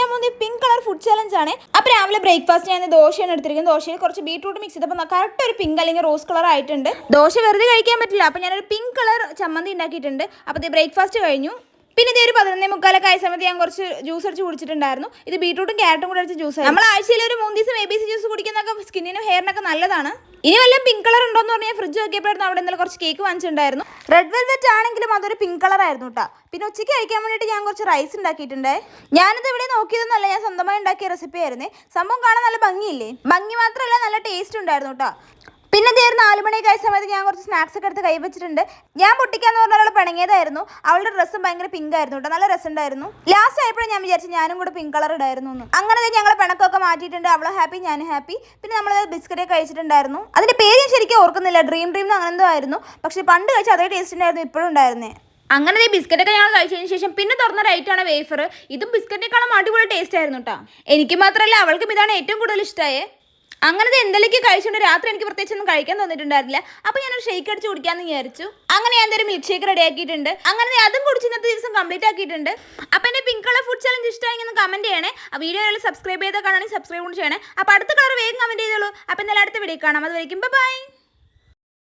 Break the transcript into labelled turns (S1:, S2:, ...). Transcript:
S1: ചെയ്യാൻ പോകുന്നത് pink colour food challenge ആണ്. അപ്പോൾ രാവിലെ ബ്രേക്ക്ഫാസ്റ്റ് ഞാൻ ദോശയാണ് എടുത്തിരിക്കുന്നത്. ദോശയിൽ കുറച്ച് ബീട്രൂട്ട് മിക്സ് ചെയ്തപ്പോൾ കറക്റ്റ് ഒരു പിങ്ക് അല്ലെങ്കിൽ റോസ് കളർ ആയിട്ടുണ്ട്. ദോശ വെറുതെ കഴിക്കാൻ പറ്റില്ല. അപ്പോൾ ഞാനൊരു പിങ്ക് കളർ ചമ്മന്തി ഉണ്ടാക്കിയിട്ടുണ്ട്. അപ്പോൾ ഇത് ബ്രേക്ക്ഫാസ്റ്റ് കഴിഞ്ഞു. പിന്നെ ഇതൊരു 11:45 ആയ സമയത്ത് ഞാൻ കുറച്ച് ജ്യൂസ് അടിച്ച് കുടിച്ചിട്ടുണ്ടായിരുന്നു. ഇത് ബീട്രൂട്ടും ക്യാരറ്റും കൂടെ അടിച്ച ജ്യൂസ്. നമ്മൾ ആഴ്ചയിൽ ഒരു 3 ദിവസം ABC ജ്യൂസ് കുടിക്കുന്നതൊക്കെ സ്കിന്നിനും ഹെയറിനൊക്കെ നല്ലതാണ്. ഇനി വല്ല പിങ്ക് കളർ ഉണ്ടോന്ന് പറഞ്ഞാൽ ഫ്രിഡ്ജ് നോക്കിയപ്പോഴായിരുന്നു അവിടെ എന്തെങ്കിലും കുറച്ച് കേക്ക് വാങ്ങിച്ചിട്ടുണ്ടായിരുന്നു. റെഡ് വെൽവെറ്റ് ആണെങ്കിലും അതൊരു പിങ്ക് കളർ ആയിരുന്നു കേട്ടോ. പിന്നെ ഉച്ചയ്ക്ക് കഴിക്കാൻ വേണ്ടിയിട്ട് ഞാൻ കുറച്ച് റൈസ് ഉണ്ടാക്കിയിട്ടുണ്ട്. ഞാനിത് ഇവിടെ നോക്കിയതൊന്നല്ല, ഞാൻ സ്വന്തമായി ഉണ്ടാക്കിയ റെസിപ്പി ആയിരുന്നേ. സംഭവം കാണാൻ നല്ല ഭംഗിയില്ലേ? ഭംഗി മാത്രമല്ല നല്ല ടേസ്റ്റ് ഉണ്ടായിരുന്നു കേട്ടോ. പിന്നെ ഇതേ 4 മണിയൊക്കെ ആയ സമയത്ത് ഞാൻ കുറച്ച് സ്നാക്സ് ഒക്കെ എടുത്ത് കൈവച്ചിട്ടുണ്ട്. ഞാൻ പൊട്ടിക്കാന്ന് പറഞ്ഞ ഒരാൾ പിണങ്ങിയതായിരുന്നു. അവളുടെ ഡ്രസ്സും ഭയങ്കര പിങ്ക് ആയിരുന്നു കേട്ടോ, നല്ല രസമുണ്ടായിരുന്നു. ലാസ്റ്റ് ആയപ്പോഴും ഞാൻ വിചാരിച്ചു ഞാനും കൂടെ പിങ്ക് കളർ ഇടായിരുന്നു എന്ന്. അങ്ങനെ ഞങ്ങൾ പിണക്കൊക്കെ മാറ്റിയിട്ടുണ്ട്. അവളെ ഹാപ്പി, ഞാനും ഹാപ്പി. പിന്നെ നമ്മൾ ബിസ്ക്കറ്റ് കഴിച്ചിട്ടുണ്ടായിരുന്നു. അതിന്റെ പേര് ഞാൻ ശരിക്കും ഓർക്കുന്നില്ല, ഡ്രീം അങ്ങനെ എന്തോ ആയിരുന്നു. പക്ഷെ പണ്ട് കഴിച്ച അതേ ടേസ്റ്റ് ഉണ്ടായിരുന്നു ഇപ്പോഴും ഉണ്ടായിരുന്നേ. അങ്ങനെ ബിസ്ക്കറ്റൊക്കെ ഞങ്ങൾ കഴിച്ചതിന് ശേഷം പിന്നെ തുറന്ന റൈറ്റാണ് വേഫർ. ഇതും ബിസ്ക്കറ്റിനേക്കാളും അടിപൊളി ടേസ്റ്റ് ആയിരുന്നു കേട്ടോ. എനിക്ക് മാത്രമല്ല അവൾക്കും ഇതാണ് ഏറ്റവും കൂടുതൽ ഇഷ്ടമായേ. അങ്ങനെ എന്തെങ്കിലും കഴിച്ചുകൊണ്ട് രാത്രി എനിക്ക് പ്രത്യേകിച്ചൊന്നും കഴിക്കാൻ തോന്നിയിട്ടുണ്ടായിരുന്നില്ല. അപ്പോൾ ഞാനൊരു ഷേക്ക് അടിച്ച് കുടിക്കാമെന്ന് വിചാരിച്ചു. അങ്ങനെ ഞാൻ ഒരു മിൽക്ക് ഷേക്ക് റെഡി ആക്കിയിട്ടുണ്ട്. അങ്ങനെ അതും കുടിച്ച് ഇന്നത്തെ ദിവസം കംപ്ലീറ്റ് ആക്കിയിട്ടുണ്ട്. അപ്പോൾ എൻ്റെ പിങ്ക് കളർ ഫുഡ് ചലഞ്ച് ഇഷ്ടമായി എന്ന് കമൻറ്റ് ചെയ്യണേ. ആ വീഡിയോ സബ്സ്ക്രൈബ് ചെയ്താൽ കാണാണെങ്കിൽ സബ്സ്ക്രൈബ് ചെയ്യണേ. അപ്പോൾ അടുത്ത കളർ വേഗം കമൻറ്റ് ചെയ്തോളൂ. അപ്പോൾ എന്തായാലും അടുത്ത വീഡിയോ കാണാം. അതുവരെയും ബൈ.